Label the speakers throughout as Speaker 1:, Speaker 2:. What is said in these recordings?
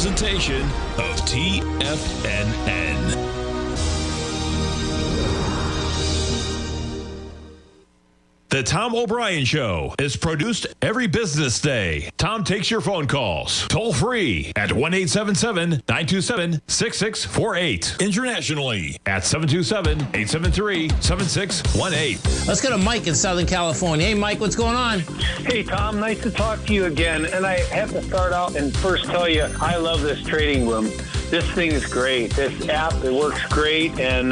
Speaker 1: presentation of TFNN. The Tom O'Brien Show is produced every business day. Tom takes your phone calls toll free at 1-877-927-6648. Internationally at 727-873-7618.
Speaker 2: Let's go to Mike in Southern California. Hey, Mike, what's going on?
Speaker 3: Hey, Tom, nice to talk to you again. And I have to start out and first tell you, I love this trading room. This thing is great. This app, it works great. And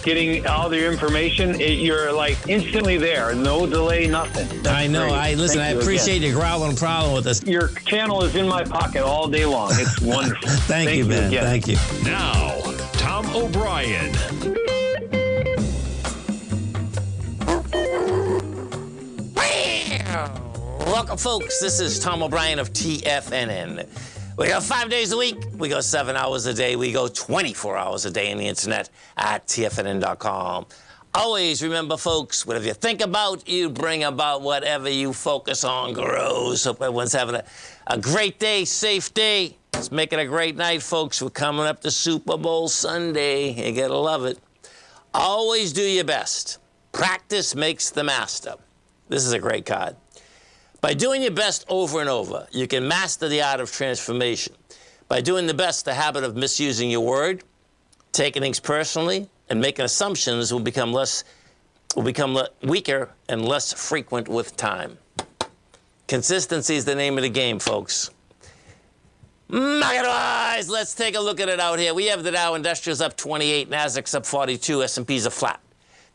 Speaker 3: getting all the information, you're like instantly there. No delay, nothing. That's
Speaker 2: I know.
Speaker 3: great.
Speaker 2: I appreciate you growling problem with us.
Speaker 3: Your channel is in my pocket all day long. It's wonderful.
Speaker 2: Thank you, man.
Speaker 3: Again.
Speaker 2: Thank you.
Speaker 1: Now, Tom O'Brien.
Speaker 2: Welcome, folks. This is Tom O'Brien of TFNN. We go 5 days a week. We go 7 hours a day. We go 24 hours a day on the internet at TFNN.com. Always remember, folks, whatever you think about, you bring about. Whatever you focus on grows. Hope everyone's having a great day, safe day. Let's make it a great night, folks. We're coming up to Super Bowl Sunday. You gotta love it. Always do your best. Practice makes the master. This is a great card. By doing your best over and over, you can master the art of transformation. By doing the best, the habit of misusing your word, taking things personally, and making assumptions will become weaker and less frequent with time. Consistency is the name of the game, folks. Market-wise, let's take a look at it out here. We have the Dow Industrials up 28, Nasdaq's up 42, S&P's are flat.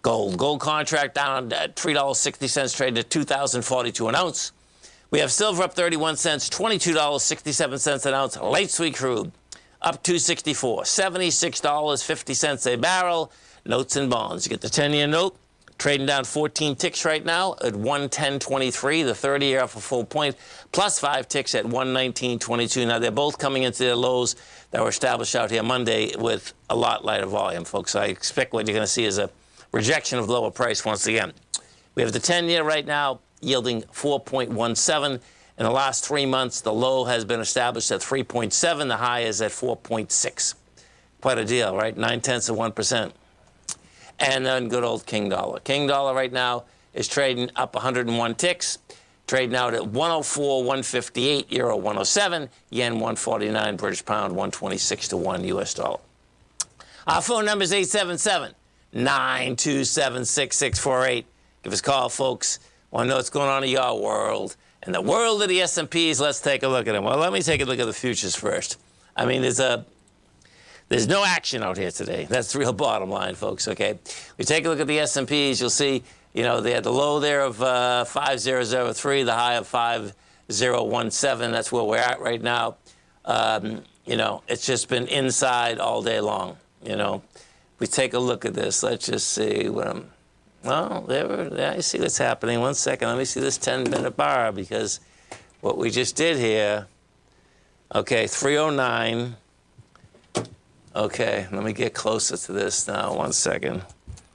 Speaker 2: Gold contract down at $3.60, trading at $2,042 an ounce. We have silver up 31 cents, $22.67 an ounce. Light sweet crude up $2.64, $76.50 a barrel. Notes and bonds. You get the 10-year note trading down 14 ticks right now at 110.23. The 30-year off a full point, plus 5 ticks at 119.22. Now they're both coming into their lows that were established out here Monday with a lot lighter volume, folks. I expect what you're going to see is a rejection of lower price once again. We have the 10-year right now yielding 4.17. In the last 3 months, the low has been established at 3.7. The high is at 4.6. Quite a deal, right? 0.9%. And then good old King Dollar. King Dollar right now is trading up 101 ticks, trading out at 104, 158, Euro 107, Yen 149, British Pound 126 to 1 US dollar. Our phone number is 877-927-6648. Give us a call, folks. Want to know what's going on in your world. And the world of the S&Ps, let's take a look at them. Well, let me take a look at the futures first. I mean, there's no action out here today. That's the real bottom line, folks, okay? We take a look at the S&Ps, you'll see, you know, they had the low there of 5003, the high of 5017. That's where we're at right now. You know, it's just been inside all day long, you know. We take a look at this. Let's just see what I'm... Well, there you see what's happening. 1 second. Let me see this 10-minute bar, because what we just did here, okay, 309. Okay, let me get closer to this now. 1 second.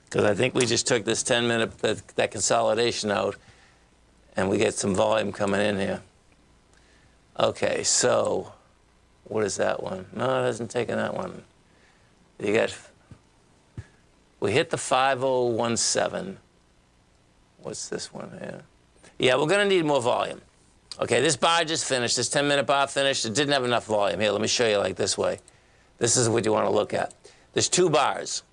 Speaker 2: Because I think we just took this 10-minute, that consolidation out, and we get some volume coming in here. Okay, so what is that one? No, it hasn't taken that one. You got... We hit the 5017. What's this one here? Yeah, we're going to need more volume. Okay, this bar just finished. This 10-minute bar finished. It didn't have enough volume. Here, let me show you like this way. This is what you want to look at. There's 2 bars.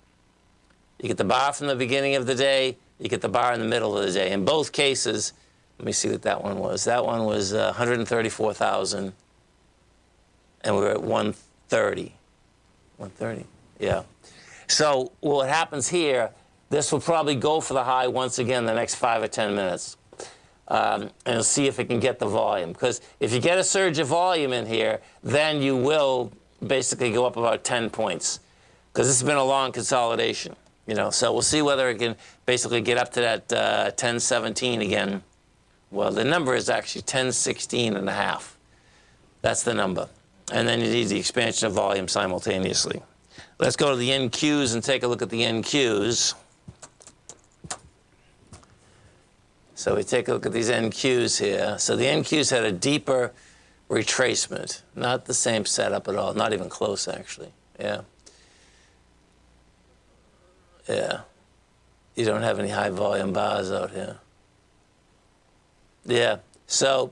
Speaker 2: You get the bar from the beginning of the day. You get the bar in the middle of the day. In both cases, let me see what that one was. That one was 134,000. And we were at 130. 130? Yeah. So what happens here, this will probably go for the high once again the next 5 or 10 minutes. And see if it can get the volume. Because if you get a surge of volume in here, then you will basically go up about 10 points. Because this has been a long consolidation, you know. So we'll see whether it can basically get up to that 1017 again. Well, the number is actually 1016 and a half. That's the number. And then you need the expansion of volume simultaneously. Let's go to the NQs and take a look at the NQs. So we take a look at these NQs here. So the NQs had a deeper retracement. Not the same setup at all. Not even close, actually. Yeah. Yeah. You don't have any high volume bars out here. Yeah. So,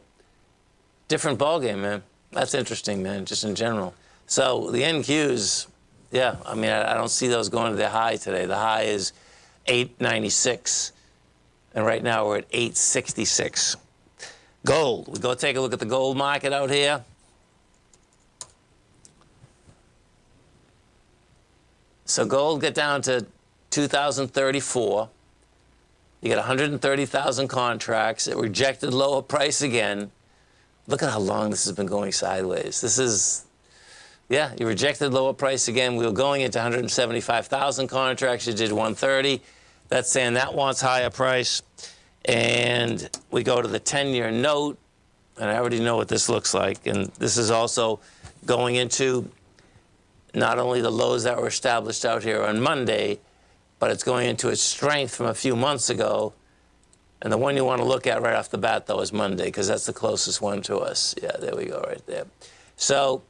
Speaker 2: different ballgame, man. That's interesting, man, just in general. So, the NQs, yeah, I mean, I don't see those going to their high today. The high is 896, and right now we're at 866. Gold. We go take a look at the gold market out here. So gold get down to 2,034. You get 130,000 contracts. It rejected lower price again. Look at how long this has been going sideways. This is, yeah, you rejected lower price again. We were going into 175,000 contracts. You did 130. That's saying that wants higher price. And we go to the 10-year note, and I already know what this looks like. And this is also going into not only the lows that were established out here on Monday, but it's going into its strength from a few months ago. And the one you want to look at right off the bat, though, is Monday, because that's the closest one to us. Yeah, there we go, right there. So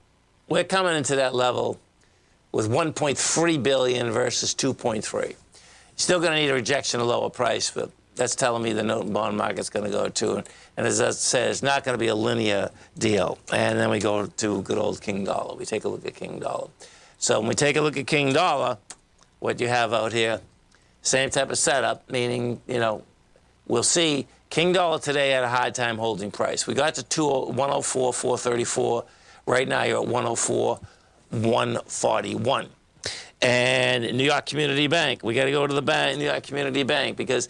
Speaker 2: we're coming into that level with 1.3 billion versus 2.3. Still going to need a rejection of lower price, but that's telling me the note and bond market's going to go to. And as I said, it's not going to be a linear deal. And then we go to good old King Dollar. We take a look at King Dollar. So when we take a look at King Dollar, what you have out here, same type of setup, meaning, you know, we'll see King Dollar today had a hard time holding price. We got to 104, 434. Right now you're at 104, 141. And New York Community Bank, we got to go to the bank, New York Community Bank, because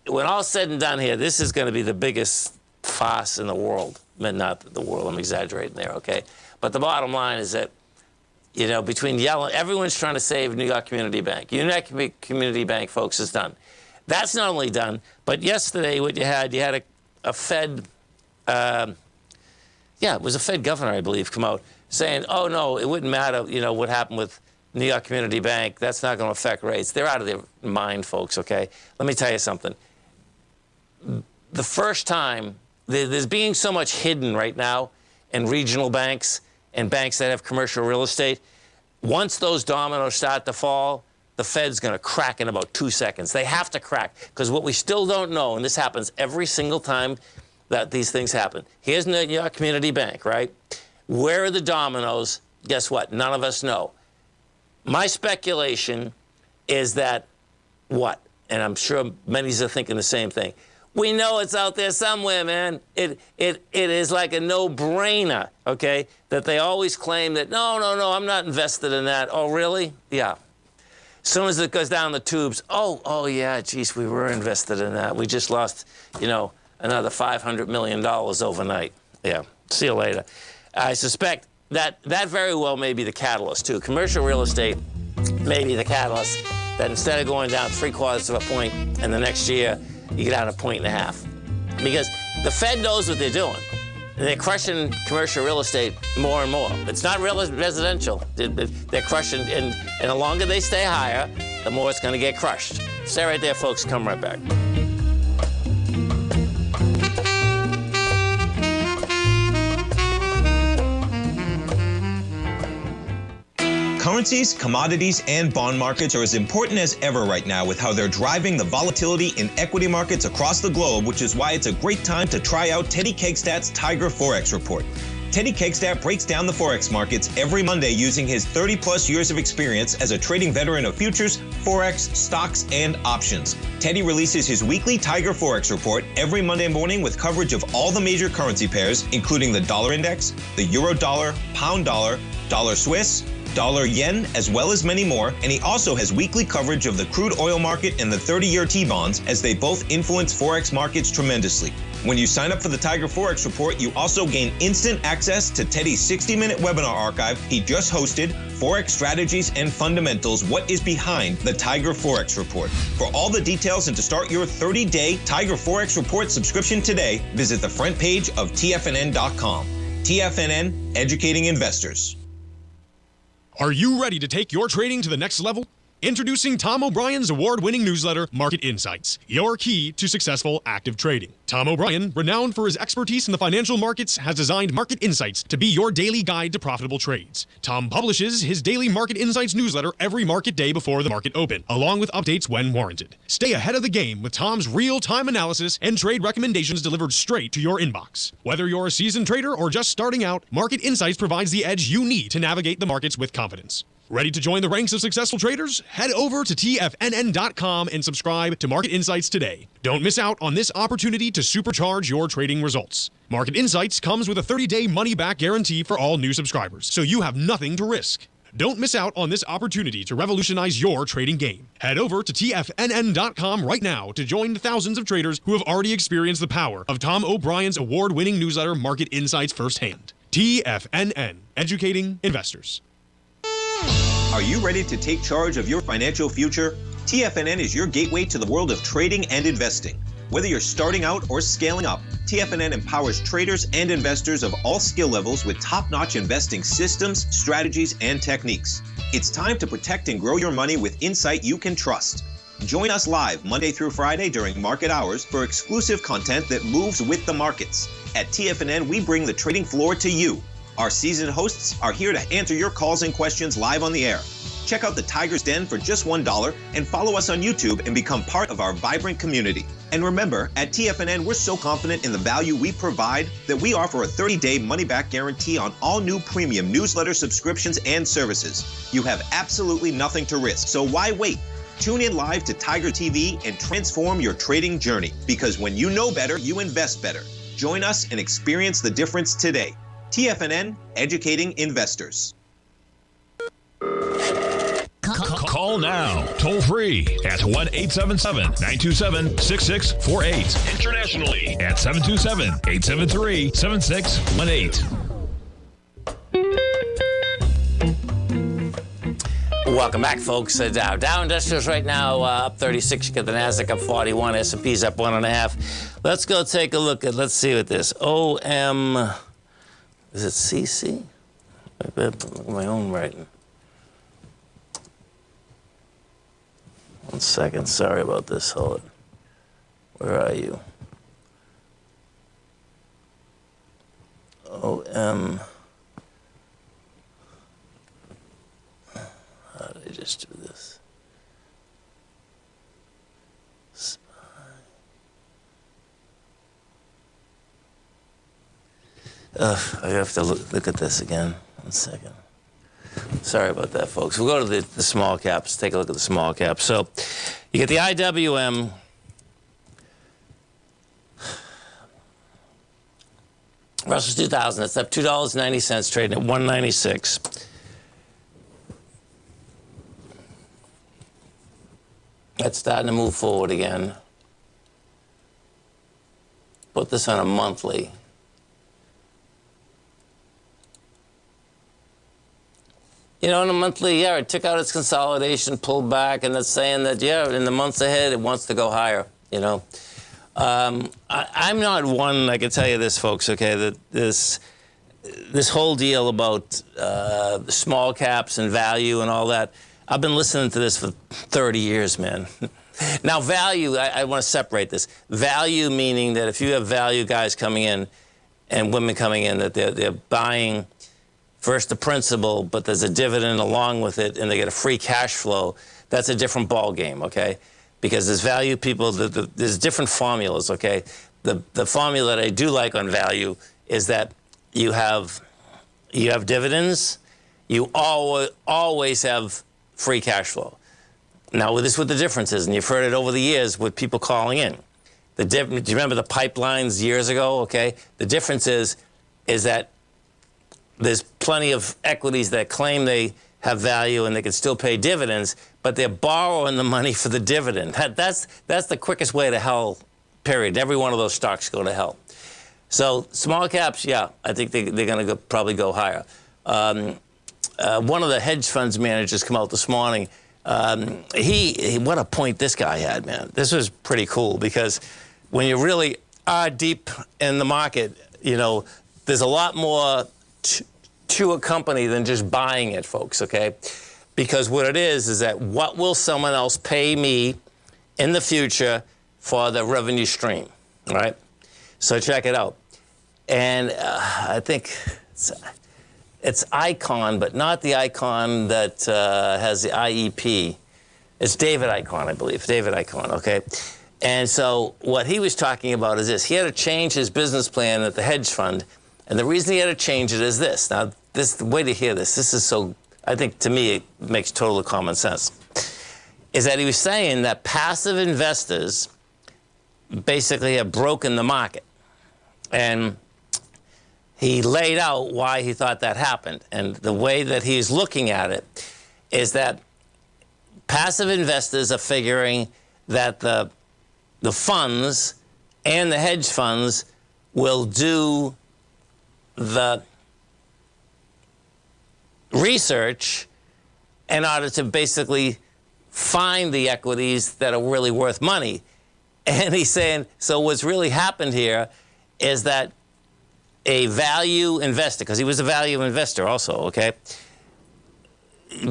Speaker 2: when all's said and done here, this is going to be the biggest farce in the world. Not the world, I'm exaggerating there, okay? But the bottom line is that, you know, between yelling, everyone's trying to save New York Community Bank. New York Community Bank, folks, is done. That's not only done, but yesterday what you had a Fed, it was a Fed governor, I believe, come out saying, oh, no, it wouldn't matter, you know, what happened with New York Community Bank. That's not going to affect rates. They're out of their mind, folks, okay? Let me tell you something. The first time, there's being so much hidden right now in regional banks and banks that have commercial real estate. Once those dominoes start to fall, the Fed's going to crack in about 2 seconds. They have to crack, because what we still don't know, and this happens every single time that these things happen. Here's New York Community Bank, right? Where are the dominoes? Guess what? None of us know. My speculation is that what? And I'm sure many are thinking the same thing. We know it's out there somewhere, man. It is like a no-brainer, okay, that they always claim that, no, I'm not invested in that. Oh, really? Yeah. As soon as it goes down the tubes, oh, yeah, geez, we were invested in that. We just lost, you know, another $500 million overnight. Yeah, see you later. I suspect that very well may be the catalyst, too. Commercial real estate may be the catalyst that instead of going down 3/4 of a point in the next year, you get down 1.5 points. Because the Fed knows what they're doing. They're crushing commercial real estate more and more. It's not residential. They're crushing, and the longer they stay higher, the more it's going to get crushed. Stay right there, folks. Come right back.
Speaker 4: Currencies, commodities, and bond markets are as important as ever right now with how they're driving the volatility in equity markets across the globe, which is why it's a great time to try out Teddy Kegstad's Tiger Forex Report. Teddy Kegstad breaks down the Forex markets every Monday using his 30-plus years of experience as a trading veteran of futures, Forex, stocks, and options. Teddy releases his weekly Tiger Forex Report every Monday morning with coverage of all the major currency pairs, including the dollar index, the euro dollar, pound dollar, dollar Swiss, dollar yen, as well as many more, and he also has weekly coverage of the crude oil market and the 30-year T-bonds, as they both influence Forex markets tremendously. When you sign up for the Tiger Forex Report, you also gain instant access to Teddy's 60-minute webinar archive he just hosted, Forex Strategies and Fundamentals, What is Behind the Tiger Forex Report. For all the details and to start your 30-day Tiger Forex Report subscription today, visit the front page of TFNN.com. TFNN, educating investors.
Speaker 5: Are you ready to take your trading to the next level? Introducing Tom O'Brien's award-winning newsletter, Market Insights, your key to successful active trading. Tom O'Brien, renowned for his expertise in the financial markets, has designed Market Insights to be your daily guide to profitable trades. Tom publishes his daily Market Insights newsletter every market day before the market open, along with updates when warranted. Stay ahead of the game with Tom's real-time analysis and trade recommendations delivered straight to your inbox. Whether you're a seasoned trader or just starting out, Market Insights provides the edge you need to navigate the markets with confidence. Ready to join the ranks of successful traders? Head over to TFNN.com and subscribe to Market Insights today. Don't miss out on this opportunity to supercharge your trading results. Market Insights comes with a 30-day money-back guarantee for all new subscribers, so you have nothing to risk. Don't miss out on this opportunity to revolutionize your trading game. Head over to TFNN.com right now to join the thousands of traders who have already experienced the power of Tom O'Brien's award-winning newsletter, Market Insights, firsthand. TFNN, educating investors.
Speaker 4: Are you ready to take charge of your financial future? TFNN is your gateway to the world of trading and investing. Whether you're starting out or scaling up, TFNN empowers traders and investors of all skill levels with top-notch investing systems, strategies, and techniques. It's time to protect and grow your money with insight you can trust. Join us live Monday through Friday during market hours for exclusive content that moves with the markets. At TFNN, we bring the trading floor to you. Our seasoned hosts are here to answer your calls and questions live on the air. Check out the Tiger's Den for just $1 and follow us on YouTube and become part of our vibrant community. And remember, at TFNN, we're so confident in the value we provide that we offer a 30-day money-back guarantee on all new premium newsletter subscriptions and services. You have absolutely nothing to risk, so why wait? Tune in live to Tiger TV and transform your trading journey, because when you know better, you invest better. Join us and experience the difference today. TFNN, educating investors.
Speaker 1: Call now, toll free at 1-877-927-6648. Internationally at 727-873-7618.
Speaker 2: Welcome back, folks. Dow Industrials right now up 36. You got the Nasdaq up 41. S&P's up 1.5. Let's go take a look at. Let's see what this OM. Is it CC? Look at my own writing. 1 second. Sorry about this. Hold it. Where are you? OM. How did I just do this? I have to look at this again. 1 second. Sorry about that, folks. We'll go to the small caps. Take a look at the small caps. So you get the IWM. Russell's 2000. That's up $2.90, trading at 196. That's starting to move forward again. Put this on a monthly. You know, in a monthly, yeah, it took out its consolidation, pulled back, and it's saying that, yeah, in the months ahead, it wants to go higher, you know. I'm not one, I can tell you this, folks, okay, that this whole deal about small caps and value and all that, I've been listening to this for 30 years, man. Now, value, I want to separate this. Value meaning that if you have value guys coming in and women coming in, that they're buying first the principal, but there's a dividend along with it, and they get a free cash flow. That's a different ball game, okay? Because there's value people, there's different formulas, okay? The formula that I do like on value is that you have dividends, you always have free cash flow. Now, this is what the difference is, and you've heard it over the years with people calling in. Do you remember the pipelines years ago, okay? The difference is that there's plenty of equities that claim they have value and they can still pay dividends, but they're borrowing the money for the dividend. That's the quickest way to hell, period. Every one of those stocks go to hell. So small caps, yeah, I think they're going to probably go higher. One of the hedge funds managers come out this morning. What a point this guy had, man. This was pretty cool because when you really are deep in the market, you know, there's a lot more to a company than just buying it, folks, okay? Because what it is that what will someone else pay me in the future for the revenue stream, right? So check it out. And I think it's Icon, but not the Icon that has the IEP. It's David Icon, I believe. David Icon, okay? And so what he was talking about is this. He had to change his business plan at the hedge fund. And the reason he had to change it is this. Now, the way to hear this is so, I think to me, it makes total common sense. Is that he was saying that passive investors basically have broken the market. And he laid out why he thought that happened. And the way that he's looking at it is that passive investors are figuring that the funds and the hedge funds will do the research in order to basically find the equities that are really worth money. And he's saying, so what's really happened here is that a value investor, because he was a value investor also, okay,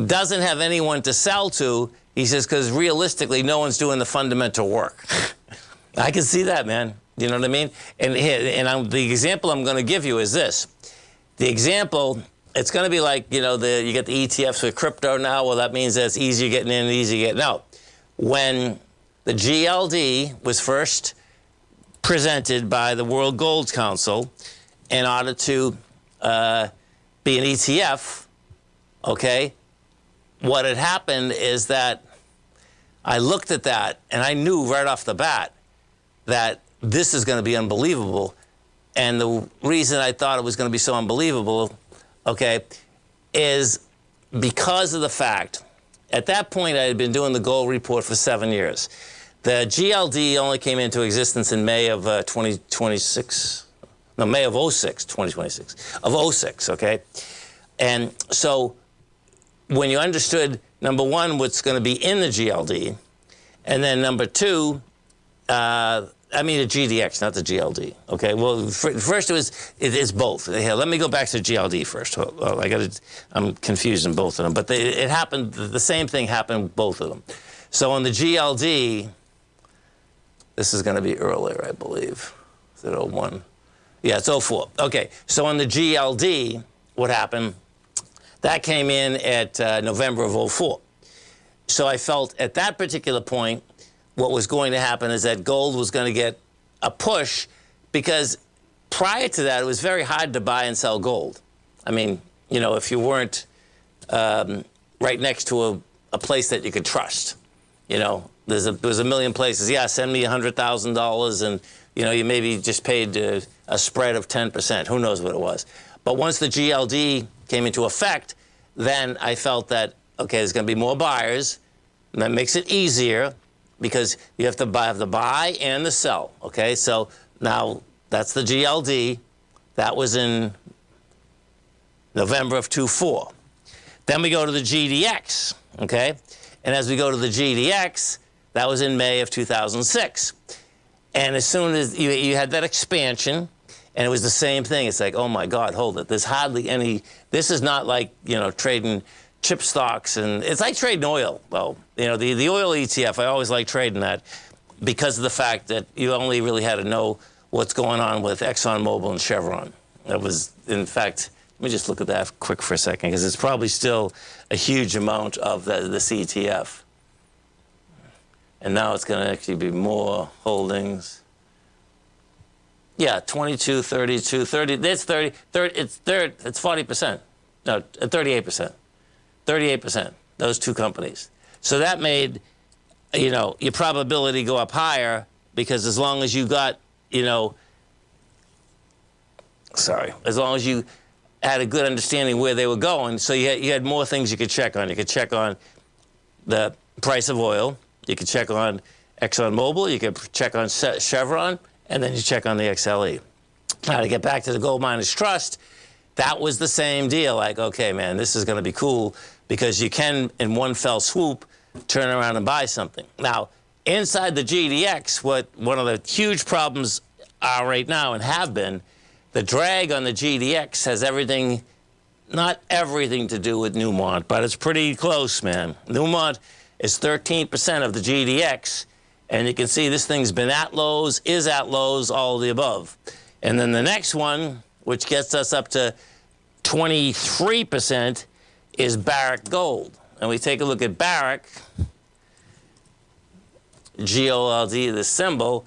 Speaker 2: doesn't have anyone to sell to, he says, because realistically, no one's doing the fundamental work. I can see that, man. You know what I mean? And the example I'm going to give you is this. The example, it's going to be like, you know, you get the ETFs with crypto now. Well, that means that it's easier getting in and easier getting out. When the GLD was first presented by the World Gold Council in order to be an ETF, okay, what had happened is that I looked at that and I knew right off the bat that this is going to be unbelievable. And the reason I thought it was going to be so unbelievable, okay, is because of the fact, at that point I had been doing the gold report for 7 years. The GLD only came into existence in May of 2026. No, May of 06, 2026. Of 06, okay? And so when you understood, number one, what's going to be in the GLD, and then number two, I mean the GDX, not the GLD. Okay. Well, first it is both. Here, let me go back to GLD first. Well, I'm confused in both of them, but it happened. The same thing happened both of them. So on the GLD, this is going to be earlier, I believe. Is it 01? Yeah, it's 04. Okay. So on the GLD, what happened? That came in at November of 04. So I felt at that particular point, what was going to happen is that gold was going to get a push, because prior to that, it was very hard to buy and sell gold. I mean, you know, if you weren't right next to a place that you could trust, you know, there's a million places. Yeah, send me $100,000 and, you know, you maybe just paid a spread of 10%. Who knows what it was. But once the GLD came into effect, then I felt that, okay, there's going to be more buyers, and that makes it easier, because you have to have the buy and the sell, okay? So now that's the GLD. That was in November of 24. Then we go to the GDX, okay? And as we go to the GDX, that was in May of 2006. And as soon as you had that expansion, and it was the same thing, it's like, oh my God, hold it. There's hardly any, this is not like, you know, trading chip stocks, and it's like trading oil. Well, you know, the oil ETF, I always like trading that because of the fact that you only really had to know what's going on with ExxonMobil and Chevron. That was, in fact, let me just look at that quick for a second, because it's probably still a huge amount of this ETF. And now it's going to actually be more holdings. Yeah, 22, 32, 30, it's 30, it's 40%. No, 38%. 38%, those two companies. So that made, you know, your probability go up higher, because as long as you got, you know, as long as you had a good understanding where they were going, so you had more things you could check on. You could check on the price of oil, you could check on ExxonMobil, you could check on Chevron, and then you check on the XLE. Now, to get back to the Gold Miners Trust, that was the same deal. Like, okay, man, this is going to be cool, because you can, in one fell swoop, turn around and buy something. Now, inside the GDX, one of the huge problems are right now, and have been, the drag on the GDX has everything not everything to do with Newmont, but it's pretty close, man. Newmont is 13% of the GDX, and you can see this thing's been at lows, is at lows, all of the above. And then the next one, which gets us up to 23%, is Barrick Gold. And we take a look at Barrick, GOLD, the symbol,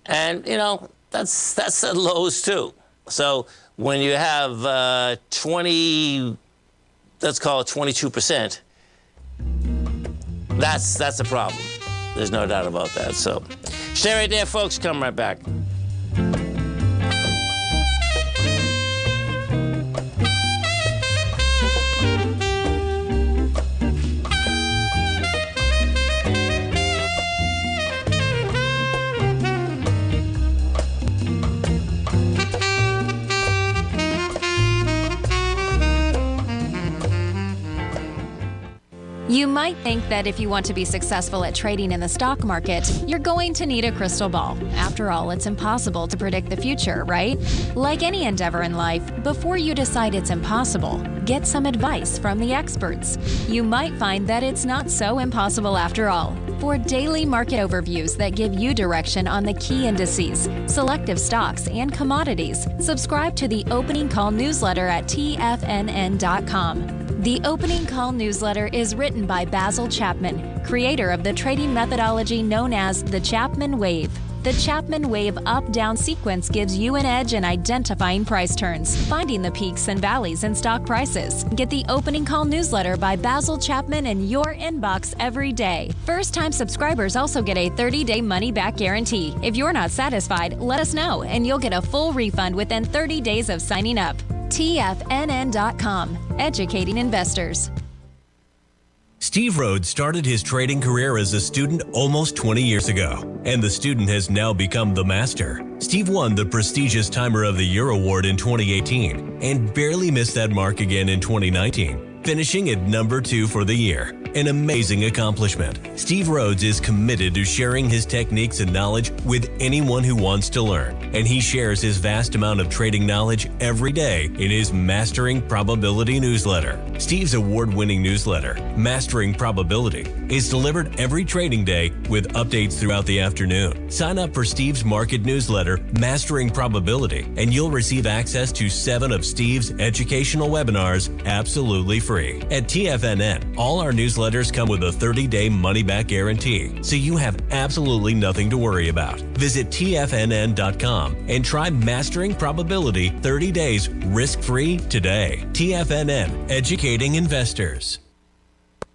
Speaker 2: and, you know, that's at lows too. So when you have let's call it 22%, that's a problem. There's no doubt about that. So stay right there, folks. Come right back.
Speaker 6: You might think that if you want to be successful at trading in the stock market, you're going to need a crystal ball. After all, it's impossible to predict the future, right? Like any endeavor in life, before you decide it's impossible, get some advice from the experts. You might find that it's not so impossible after all. For daily market overviews that give you direction on the key indices, selective stocks, and commodities, subscribe to the Opening Call newsletter at TFNN.com. The Opening Call newsletter is written by Basil Chapman, creator of the trading methodology known as the Chapman Wave. The Chapman Wave up-down sequence gives you an edge in identifying price turns, finding the peaks and valleys in stock prices. Get the Opening Call newsletter by Basil Chapman in your inbox every day. First-time subscribers also get a 30-day money-back guarantee. If you're not satisfied, let us know, and you'll get a full refund within 30 days of signing up. TFNN.com, educating investors.
Speaker 7: Steve Rhodes started his trading career as a student almost 20 years ago, and the student has now become the master. Steve won the prestigious Timer of the Year award in 2018 and barely missed that mark again in 2019, finishing at number 2 for the year. An amazing accomplishment. Steve Rhodes is committed to sharing his techniques and knowledge with anyone who wants to learn, and he shares his vast amount of trading knowledge every day in his Mastering Probability newsletter. Steve's award-winning newsletter, Mastering Probability, is delivered every trading day with updates throughout the afternoon. Sign up for Steve's market newsletter, Mastering Probability, and you'll receive access to 7 of Steve's educational webinars absolutely free. At TFNN, all our newsletters come with a 30-day money-back guarantee, so you have absolutely nothing to worry about. Visit TFNN.com and try Mastering Probability 30 days risk-free today. TFNN, educating investors.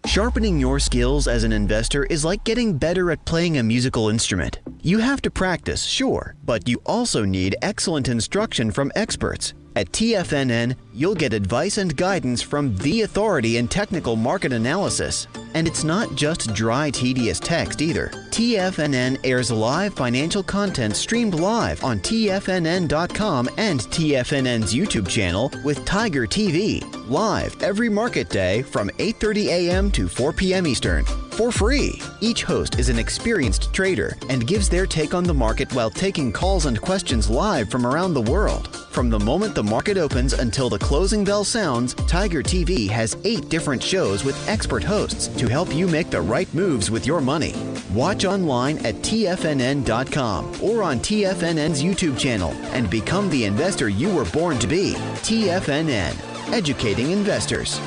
Speaker 8: Sharpening your skills as an investor is like getting better at playing a musical instrument. You have to practice, sure, but you also need excellent instruction from experts. At TFNN, you'll get advice and guidance from the authority in technical market analysis. And it's not just dry, tedious text either. TFNN airs live financial content streamed live on TFNN.com and TFNN's YouTube channel with Tiger TV, live every market day from 8:30 a.m. to 4 p.m. Eastern, for free. Each host is an experienced trader and gives their take on the market while taking calls and questions live from around the world. From the moment the market opens until the closing bell sounds, Tiger TV has 8 different shows with expert hosts to help you make the right moves with your money. Watch online at TFNN.com or on TFNN's YouTube channel and become the investor you were born to be. TFNN, educating investors.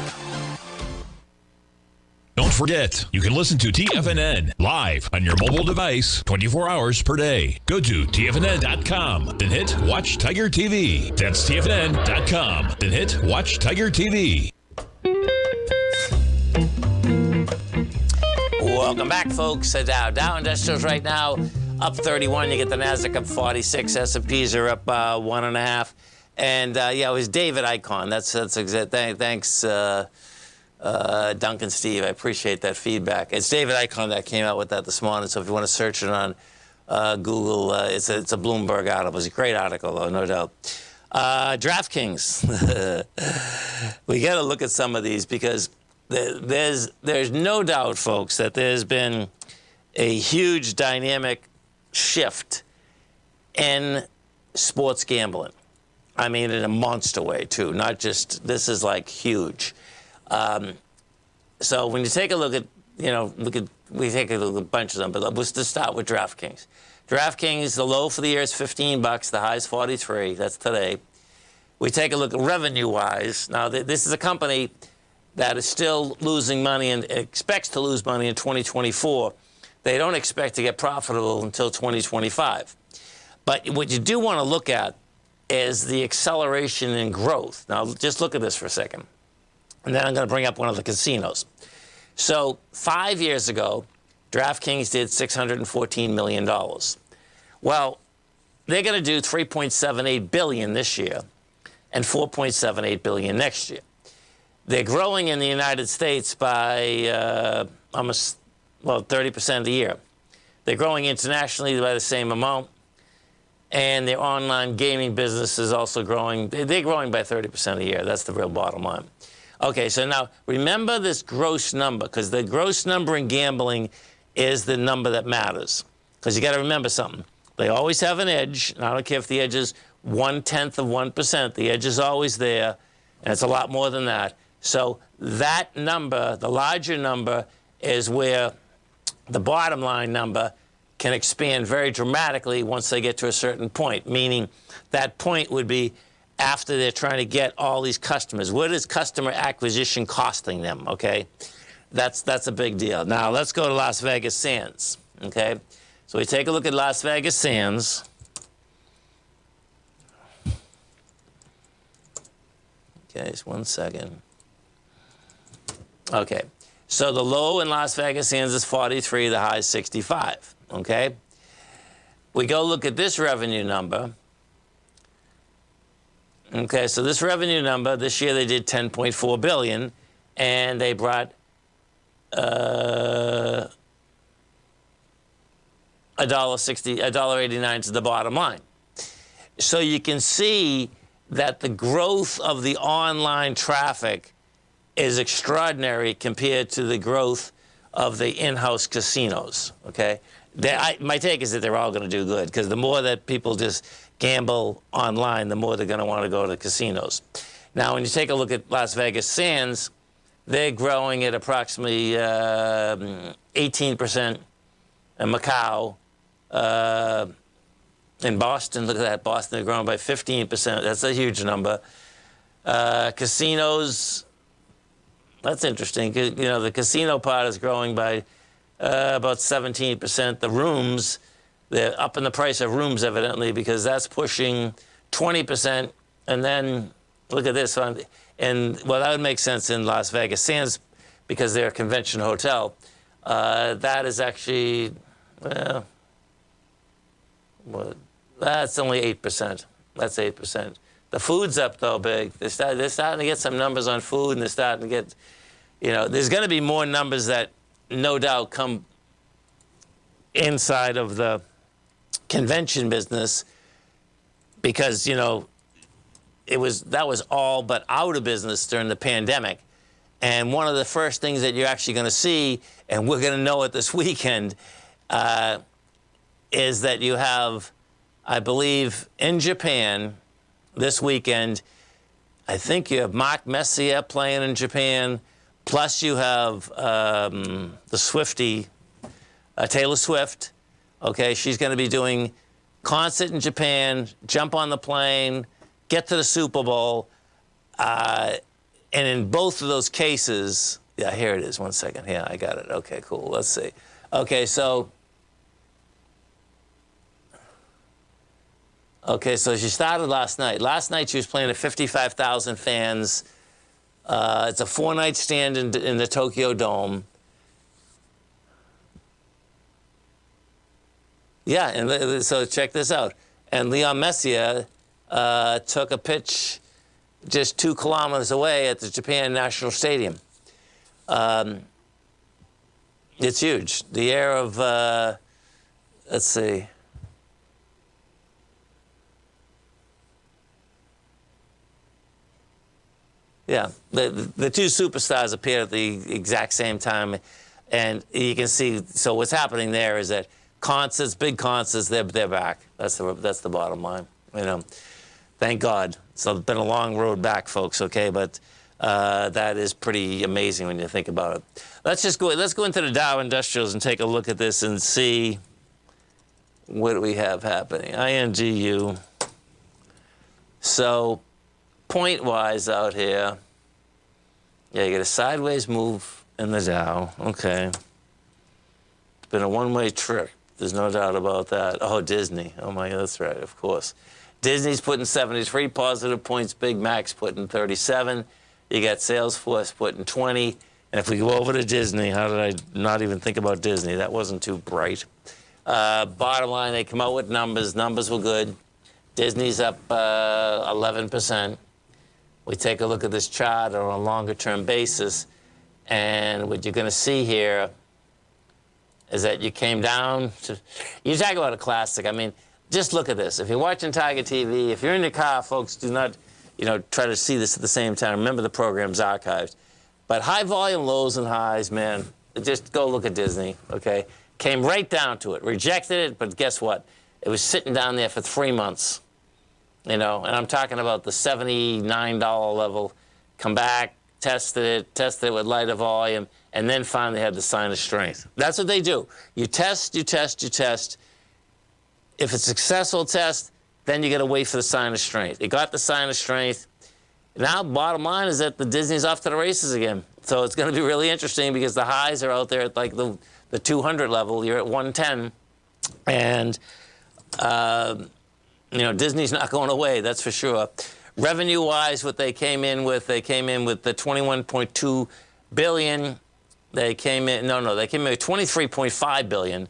Speaker 1: Don't forget, you can listen to TFNN live on your mobile device 24 hours per day. Go to TFNN.com, then hit Watch Tiger TV. That's TFNN.com, then hit Watch Tiger TV.
Speaker 2: Welcome back, folks. Dow Industrials right now up 31. You get the Nasdaq up 46. S&Ps are up 1.5. And yeah, it was David Icahn. That's exact. Thanks, Duncan Steve. I appreciate that feedback. It's David Icahn that came out with that this morning. So if you want to search it on Google, it's a Bloomberg article. It's a great article, though, no doubt. DraftKings. We got to look at some of these because there's no doubt, folks, that there's been a huge dynamic shift in sports gambling. I mean, in a monster way, too. Not just, this is like huge. So when you take a look at, you know, we take a look at a bunch of them, but let's just start with DraftKings. DraftKings, the low for the year is $15, the high is $43. That's today. We take a look at revenue-wise. Now, this is a company that is still losing money and expects to lose money in 2024. They don't expect to get profitable until 2025. But what you do want to look at is the acceleration in growth. Now, just look at this for a second. And then I'm going to bring up one of the casinos. So 5 years ago, DraftKings did $614 million. Well, they're going to do $3.78 billion this year and $4.78 billion next year. They're growing in the United States by almost, well, 30% a year. They're growing internationally by the same amount. And their online gaming business is also growing. They're growing by 30% a year. That's the real bottom line. Okay, so now remember this gross number, because the gross number in gambling is the number that matters. Because you got to remember something. They always have an edge, and I don't care if the edge is 1/10 of 1%. The edge is always there, and it's a lot more than that. So that number, the larger number, is where the bottom line number can expand very dramatically once they get to a certain point, meaning that point would be after they're trying to get all these customers. What is customer acquisition costing them, okay? That's a big deal. Now, let's go to Las Vegas Sands, okay? So we take a look at Las Vegas Sands. Okay, just 1 second. Okay, so the low in Las Vegas Sands is 43, the high is 65, okay? We go look at this revenue number. Okay, so this revenue number, this year they did $10.4 billion, and they brought $1.89 to the bottom line. So you can see that the growth of the online traffic is extraordinary compared to the growth of the in-house casinos, okay? My take is that they're all going to do good, because the more that people just gamble online, the more they're going to want to go to casinos. Now, when you take a look at Las Vegas Sands, they're growing at approximately 18%. In Macau, in Boston, look at that, Boston, they're growing by 15%. That's a huge number. Casinos, that's interesting. You know, the casino part is growing by about 17%. The rooms, they're up in the price of rooms, evidently, because that's pushing 20%. And then, look at this. And, well, that would make sense in Las Vegas Sands because they're a convention hotel. That is actually, well, that's only 8%. That's 8%. The food's up, though, big. They're starting to get some numbers on food, and they're starting to get, you know, there's going to be more numbers that no doubt come inside of the convention business because, you know, that was all but out of business during the pandemic. And one of the first things that you're actually going to see, and we're going to know it this weekend, is that you have, I believe, in Japan this weekend, I think you have Mark Messier playing in Japan, plus you have the Swiftie, Taylor Swift. Okay, she's going to be doing concert in Japan, jump on the plane, get to the Super Bowl. And in both of those cases, yeah, here it is. 1 second. Yeah, I got it. Okay, cool. Let's see. Okay, so she started last night. Last night she was playing to 55,000 fans. It's a 4-night stand in the Tokyo Dome. Yeah, and so check this out. And Leon Messier took a pitch just 2 kilometers away at the Japan National Stadium. It's huge. The air of, let's see. Yeah, the 2 superstars appeared at the exact same time, and you can see. So what's happening there is that concerts, big concerts, they're back. That's the bottom line, you know. Thank God. So it's been a long road back, folks, okay? But that is pretty amazing when you think about it. Let's go into the Dow Industrials and take a look at this and see what do we have happening. INGU. So point-wise out here, yeah, you get a sideways move in the Dow. Okay. It's been a one-way trip. There's no doubt about that. Oh, Disney. Oh, my God, that's right, of course. Disney's putting 73 positive points. Big Mac's putting 37. You got Salesforce putting 20. And if we go over to Disney, how did I not even think about Disney? That wasn't too bright. Bottom line, they come out with numbers. Numbers were good. Disney's up 11%. We take a look at this chart on a longer-term basis, and what you're going to see here is that you came down to... You talk about a classic. I mean, just look at this. If you're watching Tiger TV, if you're in your car, folks, do not, try to see this at the same time. Remember, the program's archived. But high volume lows and highs, man, just go look at Disney, okay? Came right down to it. Rejected it, but guess what? It was sitting down there for 3 months, and I'm talking about the $79 level. Come back, tested it with lighter volume, and then finally had the sign of strength. That's what they do. You test, you test, you test. If it's a successful test, then you got to wait for the sign of strength. You got the sign of strength. Now, bottom line is that the Disney's off to the races again. So it's going to be really interesting because the highs are out there at like the 200 level. You're at 110. And, Disney's not going away, that's for sure. Revenue-wise, what they came in with the 21.2 billion. They came in with 23.5 billion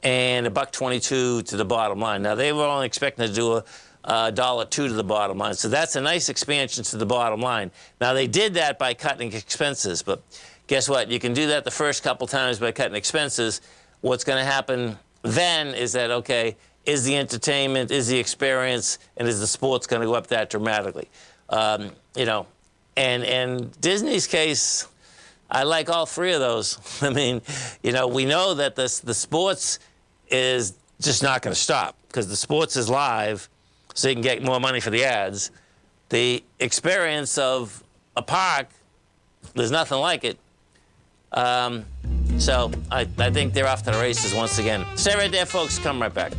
Speaker 2: and $1.22 to the bottom line. Now, they were only expecting to do $1.02 to the bottom line. So that's a nice expansion to the bottom line. Now, they did that by cutting expenses, but guess what? You can do that the first couple times by cutting expenses. What's going to happen then is that, okay, is the entertainment, is the experience, and is the sports going to go up that dramatically? And Disney's case, I like all three of those. I mean, we know that the sports is just not going to stop because the sports is live, so you can get more money for the ads. The experience of a park, there's nothing like it. So I think they're off to the races once again. Stay right there, folks. Come right back.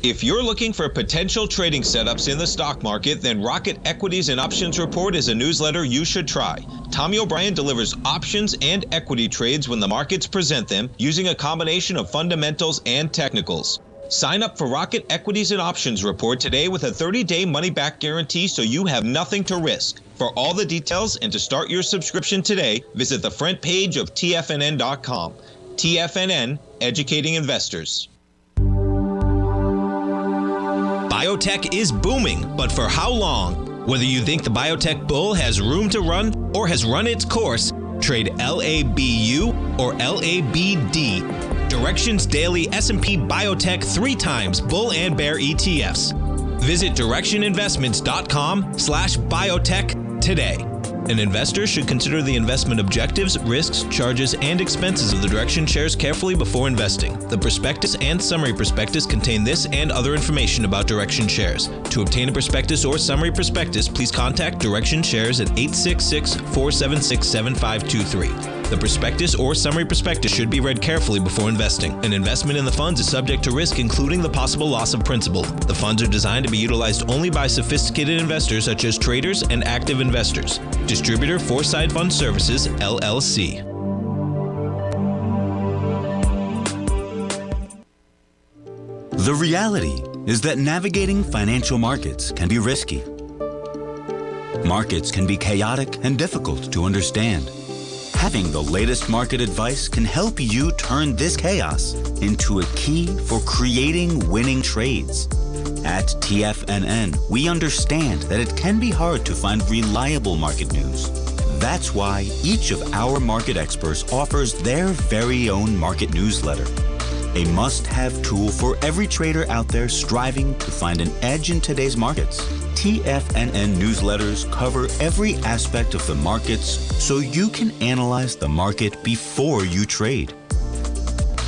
Speaker 4: If you're looking for potential trading setups in the stock market, then Rocket Equities and Options Report is a newsletter you should try. Tommy O'Brien delivers options and equity trades when the markets present them, using a combination of fundamentals and technicals. Sign up for Rocket Equities and Options Report today with a 30-day money-back guarantee so you have nothing to risk. For all the details and to start your subscription today, visit the front page of TFNN.com. TFNN, educating investors. Biotech is booming, but for how long? Whether you think the biotech bull has room to run or has run its course, trade LABU or LABD. Direction's daily S&P Biotech 3 times bull and bear ETFs. Visit directioninvestments.com/biotech today. An investor should consider the investment objectives, risks, charges, and expenses of the Direction shares carefully before investing. The prospectus and summary prospectus contain this and other information about Direction shares. To obtain a prospectus or summary prospectus, please contact Direction shares at 866-476-7523. The prospectus or summary prospectus should be read carefully before investing. An investment in the funds is subject to risk, including the possible loss of principal. The funds are designed to be utilized only by sophisticated investors such as traders and active investors. Distributor Foreside Fund Services, LLC.
Speaker 9: The reality is that navigating financial markets can be risky. Markets can be chaotic and difficult to understand. Having the latest market advice can help you turn this chaos into a key for creating winning trades. At TFNN, we understand that it can be hard to find reliable market news. That's why each of our market experts offers their very own market newsletter, a must-have tool for every trader out there striving to find an edge in today's markets. TFNN newsletters cover every aspect of the markets so you can analyze the market before you trade.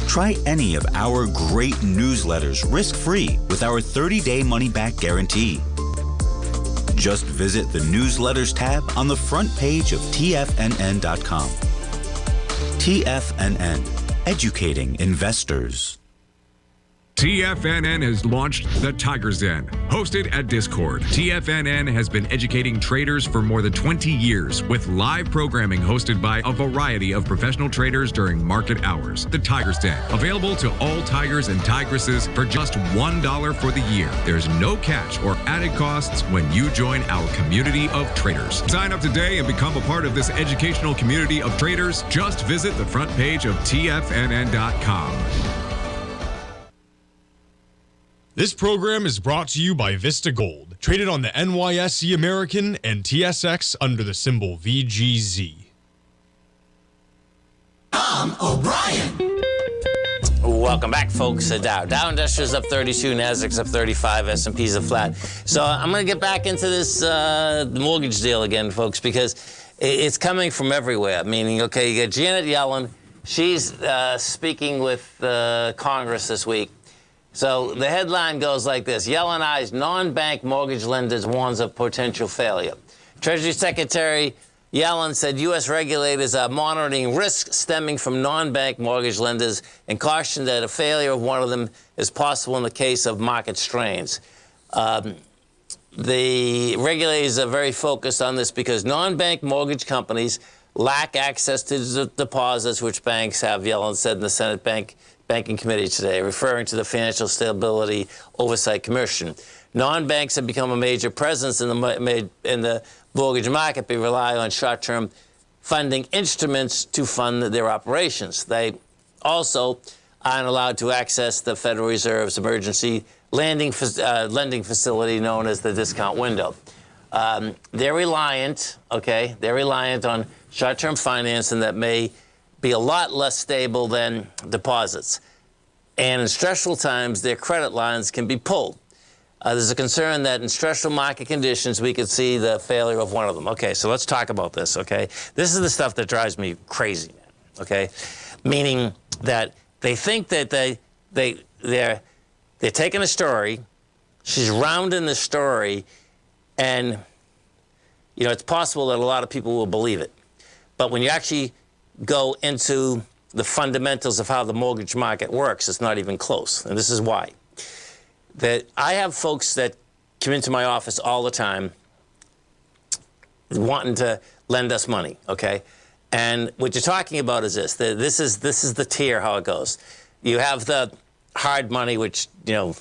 Speaker 9: Try any of our great newsletters risk-free with our 30-day money-back guarantee. Just visit the Newsletters tab on the front page of TFNN.com. TFNN, educating investors.
Speaker 10: TFNN has launched the Tiger's Den. Hosted at Discord, TFNN has been educating traders for more than 20 years with live programming hosted by a variety of professional traders during market hours. The Tiger's Den, available to all tigers and tigresses for just $1 for the year. There's no catch or added costs when you join our community of traders. Sign up today and become a part of this educational community of traders. Just visit the front page of TFNN.com.
Speaker 5: This program is brought to you by Vista Gold, traded on the NYSE American and TSX under the symbol VGZ.
Speaker 11: Tom O'Brien.
Speaker 2: Welcome back, folks. Dow Industrials up 32, Nasdaq's up 35, S&P's up flat. So I'm going to get back into this mortgage deal again, folks, because it's coming from everywhere. Meaning, okay, you got Janet Yellen. She's speaking with Congress this week. So the headline goes like this: Yellen eyes non-bank mortgage lenders, warns of potential failure. Treasury Secretary Yellen said U.S. regulators are monitoring risks stemming from non-bank mortgage lenders and cautioned that a failure of one of them is possible in the case of market strains. The regulators are very focused on this because non-bank mortgage companies lack access to deposits which banks have, Yellen said in the Senate Banking Committee today, referring to the Financial Stability Oversight Commission. Non-banks have become a major presence in the mortgage market. They rely on short-term funding instruments to fund their operations. They also aren't allowed to access the Federal Reserve's emergency lending facility known as the discount window. They're reliant on short-term financing that may be a lot less stable than deposits. And in stressful times, their credit lines can be pulled. There's a concern that in stressful market conditions, we could see the failure of one of them. Okay, so let's talk about this, okay? This is the stuff that drives me crazy, man, okay? Meaning that they think that they're taking a story, she's rounding the story, and, you know, it's possible that a lot of people will believe it. But when you actually go into the fundamentals of how the mortgage market works, it's not even close. And this is why. That I have folks that come into my office all the time wanting to lend us money, okay? And what you're talking about is this. This is the tier, how it goes. You have the hard money, which, you know,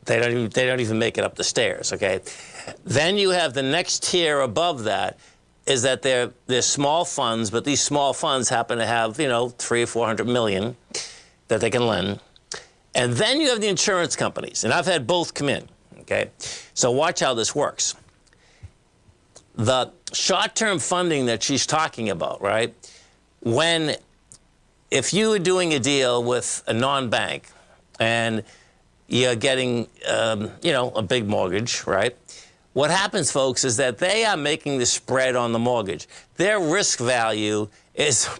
Speaker 2: they don't even make it up the stairs, okay? Then you have the next tier above that, is that they're small funds, but these small funds happen to have, you know, 300 or 400 million that they can lend. And then you have the insurance companies, and I've had both come in, okay? So watch how this works. The short-term funding that she's talking about, right? If you were doing a deal with a non-bank and you're getting, you know, a big mortgage, right? What happens, folks, is that they are making the spread on the mortgage. Their risk value is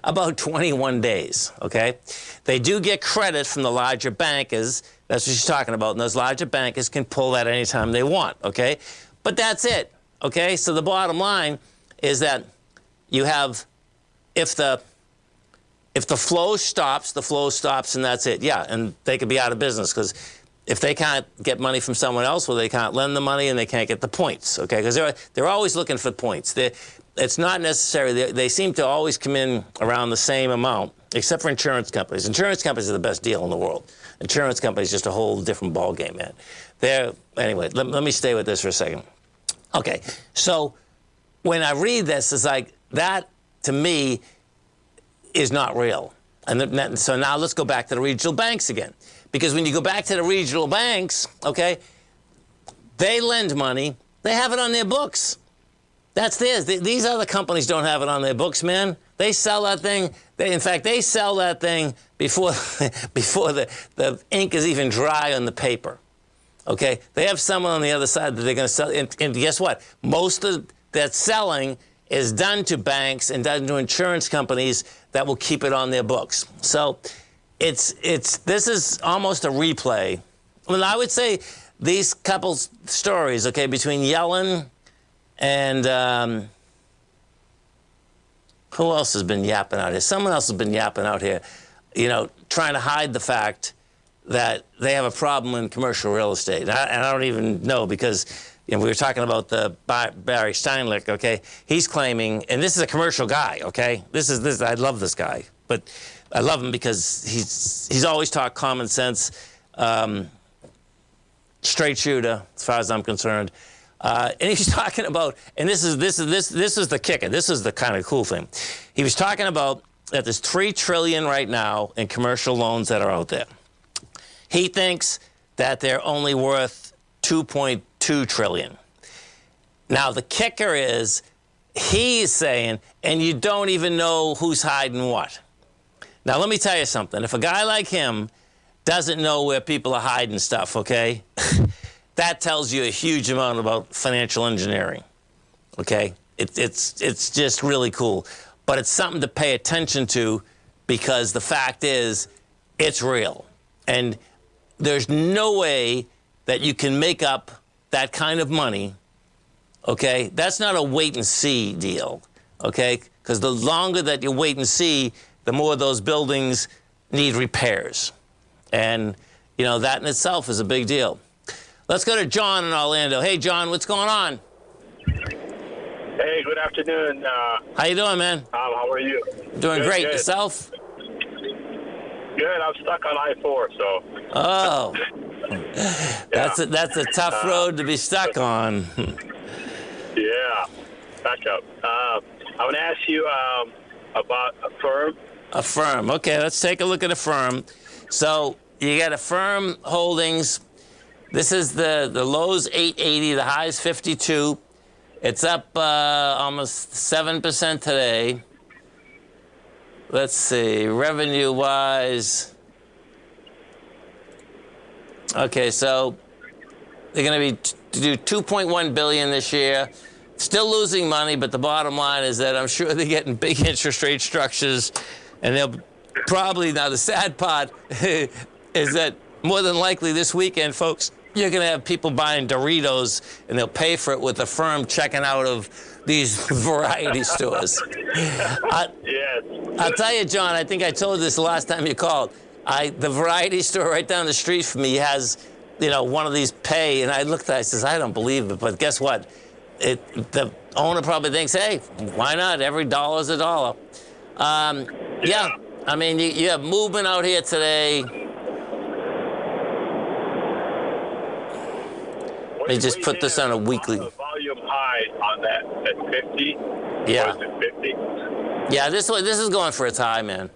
Speaker 2: about 21 days, okay? They do get credit from the larger bankers. That's what she's talking about. And those larger bankers can pull that anytime they want, okay? But that's it, okay? So the bottom line is that you have, if the flow stops, the flow stops and that's it. Yeah, and they could be out of business because if they can't get money from someone else, well, they can't lend the money and they can't get the points, okay? Because they're always looking for points. It's not necessary. They seem to always come in around the same amount, except for insurance companies. Insurance companies are the best deal in the world. Insurance companies just a whole different ballgame, man. Anyway, let me stay with this for a second. Okay, so when I read this, it's like that, to me, is not real. And so now let's go back to the regional banks again. Because when you go back to the regional banks, okay, they lend money. They have it on their books. That's theirs. These other companies don't have it on their books, man. They sell that thing. In fact, they sell that thing before the ink is even dry on the paper. Okay? They have someone on the other side that they're going to sell. And guess what? Most of that selling is done to banks and done to insurance companies that will keep it on their books. So this is almost a replay. Well, I would say these couple stories, okay, between Yellen and who else has been yapping out here? Someone else has been yapping out here, trying to hide the fact that they have a problem in commercial real estate. And I don't even know because we were talking about the Barry Steinlich, okay? He's claiming, and this is a commercial guy, okay? This I love this guy, but I love him because he's always talked common sense, straight shooter, as far as I'm concerned. And he's talking about, and this is the kicker. This is the kind of cool thing. He was talking about that there's $3 trillion right now in commercial loans that are out there. He thinks that they're only worth $2.2 trillion. Now the kicker is, he's saying, and you don't even know who's hiding what. Now let me tell you something. If a guy like him doesn't know where people are hiding stuff, okay? That tells you a huge amount about financial engineering, okay? It's just really cool. But it's something to pay attention to because the fact is, it's real. And there's no way that you can make up that kind of money, okay? That's not a wait-and-see deal, okay? Because the longer that you wait and see, the more those buildings need repairs. And, that in itself is a big deal. Let's go to John in Orlando. Hey, John, what's going on?
Speaker 12: Hey, good afternoon.
Speaker 2: How you doing, man?
Speaker 12: How are you?
Speaker 2: Doing great.
Speaker 12: Good.
Speaker 2: Yourself?
Speaker 12: Good. I'm stuck on I-4, so.
Speaker 2: Oh. That's a tough road to be stuck on.
Speaker 12: Yeah. Back up. I want to ask you about a firm.
Speaker 2: A firm. Okay, let's take a look at a firm. So you got a firm holdings. This is the low's 880, the high's 52. It's up almost 7% today. Let's see, revenue-wise. Okay, so they're going to do $2.1 billion this year. Still losing money, but the bottom line is that I'm sure they're getting big interest rate structures, and they'll probably, now the sad part is that more than likely this weekend, folks, you're going to have people buying Doritos, and they'll pay for it with the firm checking out of these variety stores. I'll tell you, John, I think I told you this the last time you called. The variety store right down the street from me has, one of these pay, and I looked at it, I says, I don't believe it, but guess what? The owner probably thinks, hey, why not? Every dollar's a dollar. Yeah, I mean, you have movement out here today. Let me just put this on a weekly.
Speaker 12: The volume high on that at 50.
Speaker 2: Yeah.
Speaker 12: Or is it 50?
Speaker 2: Yeah, this is going for its high, man.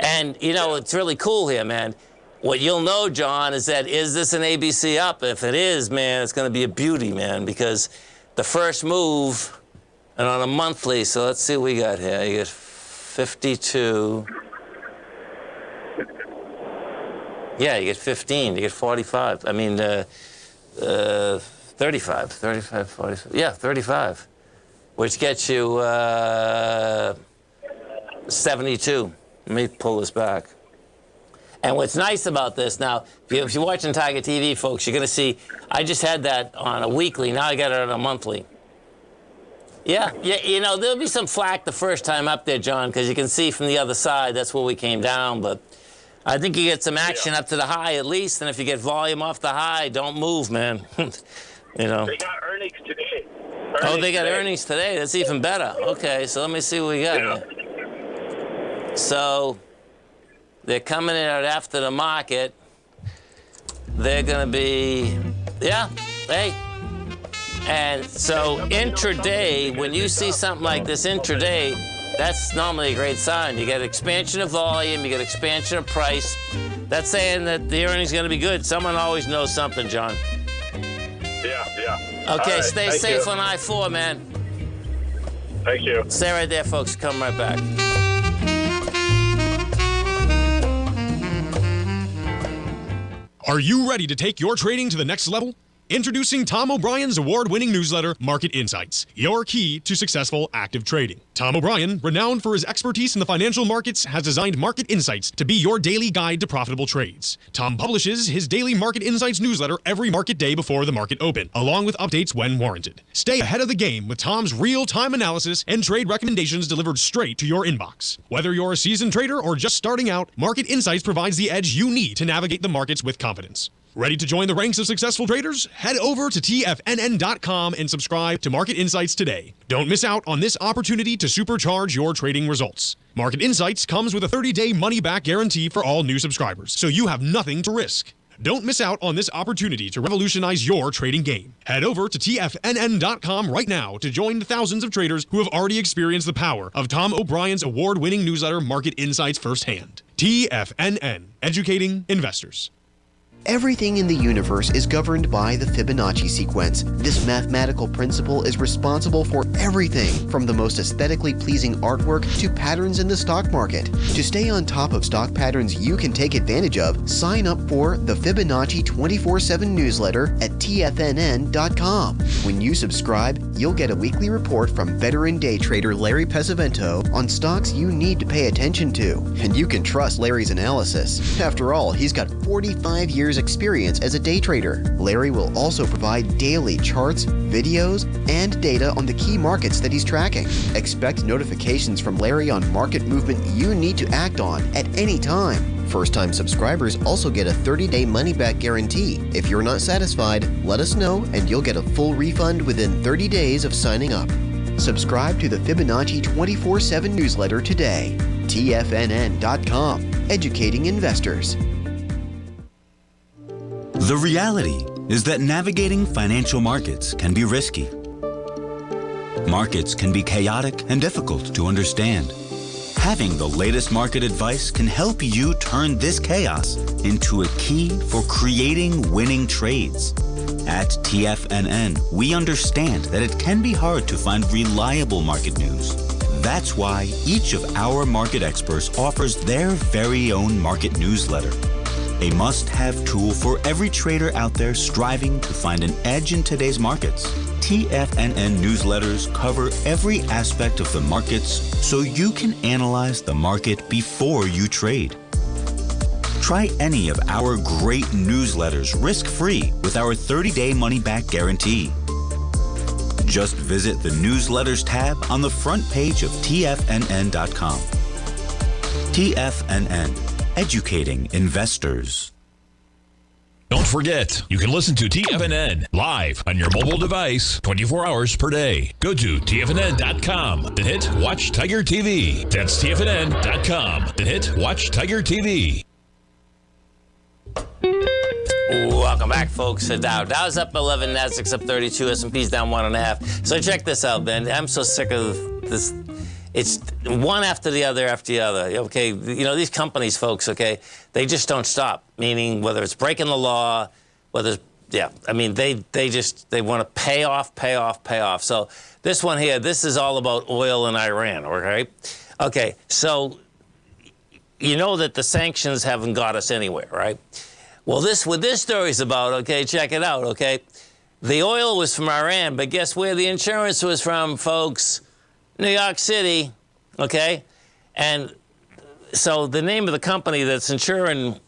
Speaker 2: And it's really cool here, man. What you'll know, John, is this an ABC up? If it is, man, it's going to be a beauty, man, because the first move, and on a monthly, so let's see what we got here. You get 52. Yeah, you get 15. You get 45. I mean, 35, 45. Yeah, 35, which gets you 72. Let me pull this back. And what's nice about this now, if you're watching Tiger TV, folks, you're going to see, I just had that on a weekly. Now I got it on a monthly. Yeah, there'll be some flack the first time up there, John, because you can see from the other side, that's where we came down. But I think you get some action up to the high at least. And if you get volume off the high, don't move, man.
Speaker 12: They got earnings today.
Speaker 2: They got earnings today. That's even better. Okay, so let me see what we got here. So they're coming in out after the market. They're going to be, hey. And so intraday, when you see something like this intraday, that's normally a great sign. You get expansion of volume, you get expansion of price. That's saying that the earnings going to be good. Someone always knows something, John.
Speaker 12: Yeah.
Speaker 2: Okay,
Speaker 12: right,
Speaker 2: stay safe on I-4, man.
Speaker 12: Thank you.
Speaker 2: Stay right there, folks. Come right back.
Speaker 5: Are you ready to take your trading to the next level? Introducing Tom O'Brien's award-winning newsletter, Market Insights, your key to successful active trading. Tom O'Brien, renowned for his expertise in the financial markets, has designed Market Insights to be your daily guide to profitable trades. Tom publishes his daily Market Insights newsletter every market day before the market open, along with updates when warranted. Stay ahead of the game with Tom's real-time analysis and trade recommendations delivered straight to your inbox. Whether you're a seasoned trader or just starting out, Market Insights provides the edge you need to navigate the markets with confidence. Ready to join the ranks of successful traders? Head over to TFNN.com and subscribe to Market Insights today. Don't miss out on this opportunity to supercharge your trading results. Market Insights comes with a 30-day money-back guarantee for all new subscribers, so you have nothing to risk. Don't miss out on this opportunity to revolutionize your trading game. Head over to TFNN.com right now to join the thousands of traders who have already experienced the power of Tom O'Brien's award-winning newsletter, Market Insights, firsthand. TFNN, educating investors.
Speaker 8: Everything in the universe is governed by the Fibonacci sequence. This mathematical principle is responsible for everything from the most aesthetically pleasing artwork to patterns in the stock market. To stay on top of stock patterns you can take advantage of, sign up for the Fibonacci 24/7 newsletter at TFNN.com. When you subscribe, you'll get a weekly report from veteran day trader Larry Pesavento on stocks you need to pay attention to. And you can trust Larry's analysis. After all, he's got 45 years experience as a day trader. Larry will also provide daily charts, videos, and data on the key markets that he's tracking. Expect notifications from Larry on market movement you need to act on at any time. First-time subscribers also get a 30-day money-back guarantee. If you're not satisfied, let us know and you'll get a full refund within 30 days of signing up. Subscribe to the Fibonacci 24/7 newsletter today. TFNN.com, educating investors.
Speaker 9: The reality is that navigating financial markets can be risky. Markets can be chaotic and difficult to understand. Having the latest market advice can help you turn this chaos into a key for creating winning trades. At TFNN, we understand that it can be hard to find reliable market news. That's why each of our market experts offers their very own market newsletter. A must-have tool for every trader out there striving to find an edge in today's markets. TFNN newsletters cover every aspect of the markets so you can analyze the market before you trade. Try any of our great newsletters risk-free with our 30-day money-back guarantee. Just visit the Newsletters tab on the front page of TFNN.com. TFNN. Educating investors.
Speaker 1: Don't forget, you can listen to TFNN live on your mobile device 24 hours per day. Go to TFNN.com, then hit Watch Tiger TV. That's TFNN.com, then hit Watch Tiger TV.
Speaker 2: Welcome back, folks. Dow's up 11, Nasdaq's up 32, S&P's down 1.5. So check this out, man. I'm so sick of this. It's one after the other after the other. Okay, you know, these companies, folks, okay, they just don't stop. Meaning, whether it's breaking the law, whether it's, yeah, I mean, they want to pay off. So this one here, this is all about oil in Iran, okay? Okay, so you know that the sanctions haven't got us anywhere, right? Well, what this story's about, okay, check it out, okay? The oil was from Iran, but guess where the insurance was from, folks? New York City, okay? And so the name of the company that's insuring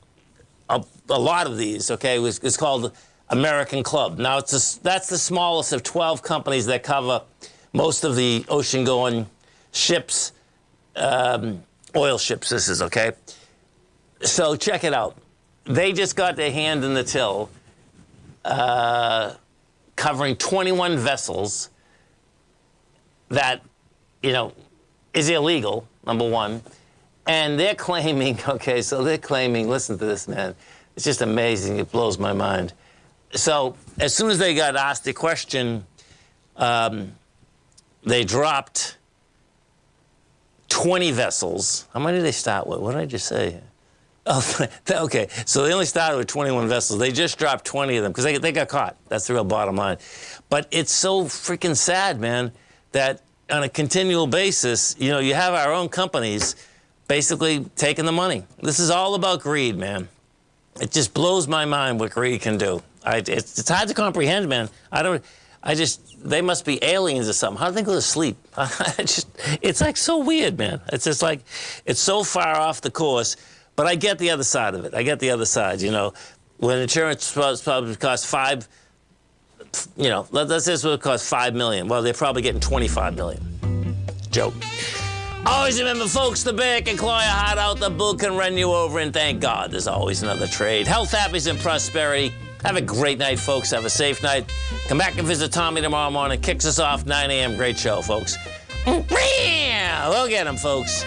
Speaker 2: a lot of these, okay, is called American Club. Now, that's the smallest of 12 companies that cover most of the ocean-going ships, oil ships, this is, okay? So check it out. They just got their hand in the till, covering 21 vessels that, you know, is illegal, number one. And they're claiming, okay, so they're claiming, listen to this, man. It's just amazing. It blows my mind. So as soon as they got asked the question, they dropped 20 vessels. How many did they start with? What did I just say? Oh, okay. So they only started with 21 vessels. They just dropped 20 of them because they got caught. That's the real bottom line. But it's so freaking sad, man, that on a continual basis, you know, you have our own companies basically taking the money. This is all about greed, man. It just blows my mind what greed can do. It's hard to comprehend, man. They must be aliens or something. How do they go to sleep? It's like so weird, man. It's just like, it's so far off the course, but I get the other side of it. I get the other side, you know. When insurance probably costs let's say it's what it costs $5 million. Well, they're probably getting $25 million. Joke. Always remember, folks, the bear can claw your heart out, the bull can run you over, and thank God there's always another trade. Health, happiness, and prosperity. Have a great night, folks. Have a safe night. Come back and visit Tommy tomorrow morning. Kicks us off 9 a.m. Great show, folks. We'll get them, folks.